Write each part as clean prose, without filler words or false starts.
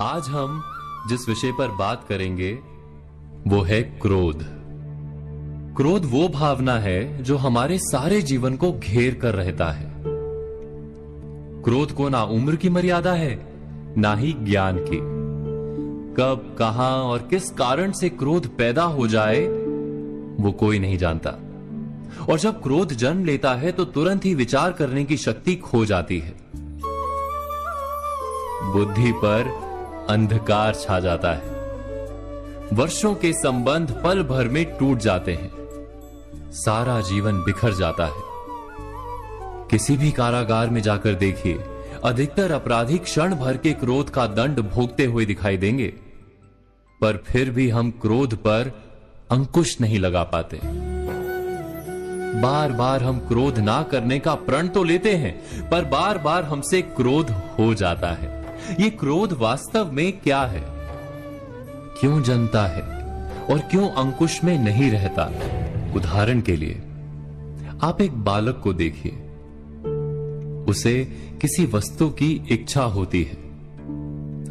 आज हम जिस विषय पर बात करेंगे वो है क्रोध। क्रोध वो भावना है जो हमारे सारे जीवन को घेर कर रहता है। क्रोध को ना उम्र की मर्यादा है, ना ही ज्ञान की। कब, कहां और किस कारण से क्रोध पैदा हो जाए वो कोई नहीं जानता। और जब क्रोध जन्म लेता है तो तुरंत ही विचार करने की शक्ति खो जाती है। बुद्धि पर अंधकार छा जाता है। वर्षों के संबंध पल भर में टूट जाते हैं। सारा जीवन बिखर जाता है। किसी भी कारागार में जाकर देखिए, अधिकतर अपराधी क्षण भर के क्रोध का दंड भोगते हुए दिखाई देंगे, पर फिर भी हम क्रोध पर अंकुश नहीं लगा पाते। बार बार हम क्रोध ना करने का प्रण तो लेते हैं, पर बार बार हमसे क्रोध हो जाता है। ये क्रोध वास्तव में क्या है, क्यों जन्मता है और क्यों अंकुश में नहीं रहता? उदाहरण के लिए आप एक बालक को देखिए। उसे किसी वस्तु की इच्छा होती है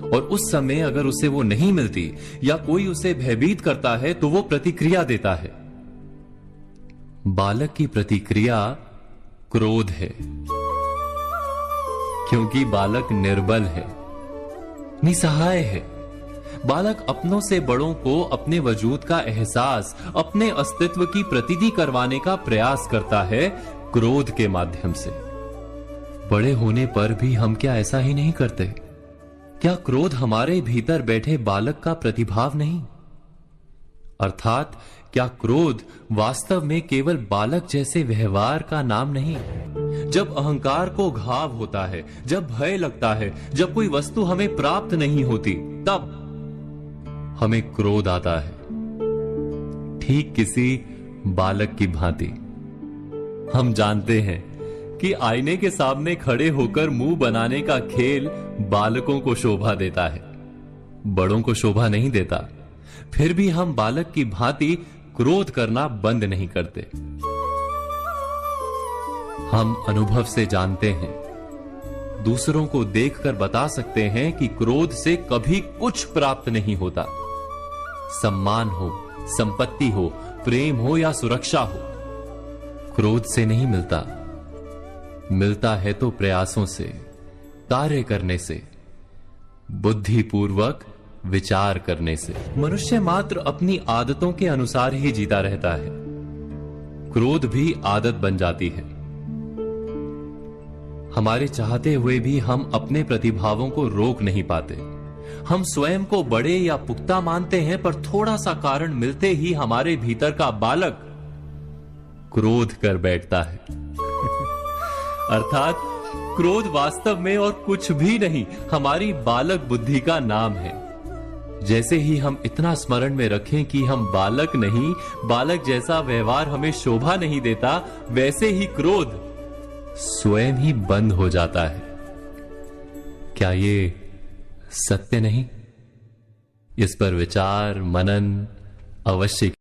और उस समय अगर उसे वो नहीं मिलती या कोई उसे भयभीत करता है तो वो प्रतिक्रिया देता है। बालक की प्रतिक्रिया क्रोध है, क्योंकि बालक निर्बल है, निसहाय है। बालक अपनों से बड़ों को अपने वजूद का एहसास, अपने अस्तित्व की प्रतीति करवाने का प्रयास करता है क्रोध के माध्यम से। बड़े होने पर भी हम क्या ऐसा ही नहीं करते? क्या क्रोध हमारे भीतर बैठे बालक का प्रतिभाव नहीं? अर्थात क्या क्रोध वास्तव में केवल बालक जैसे व्यवहार का नाम नहीं? जब अहंकार को घाव होता है, जब भय लगता है, जब कोई वस्तु हमें प्राप्त नहीं होती, तब हमें क्रोध आता है। ठीक किसी बालक की भांति। हम जानते हैं कि आईने के सामने खड़े होकर मुंह बनाने का खेल बालकों को शोभा देता है, बड़ों को शोभा नहीं देता। फिर भी हम बालक की भांति क्रोध करना बंद नहीं करते। हम अनुभव से जानते हैं, दूसरों को देखकर बता सकते हैं कि क्रोध से कभी कुछ प्राप्त नहीं होता। सम्मान हो, संपत्ति हो, प्रेम हो या सुरक्षा हो, क्रोध से नहीं मिलता। मिलता है तो प्रयासों से, कार्य करने से, बुद्धिपूर्वक विचार करने से। मनुष्य मात्र अपनी आदतों के अनुसार ही जीता रहता है। क्रोध भी आदत बन जाती है। हमारे चाहते हुए भी हम अपने प्रतिभावों को रोक नहीं पाते। हम स्वयं को बड़े या पुख्ता मानते हैं, पर थोड़ा सा कारण मिलते ही हमारे भीतर का बालक क्रोध कर बैठता है। अर्थात क्रोध वास्तव में और कुछ भी नहीं, हमारी बालक बुद्धि का नाम है। जैसे ही हम इतना स्मरण में रखें कि हम बालक नहीं, बालक जैसा व्यवहार हमें शोभा नहीं देता, वैसे ही क्रोध स्वयं ही बंद हो जाता है। क्या ये सत्य नहीं? इस पर विचार मनन अवश्य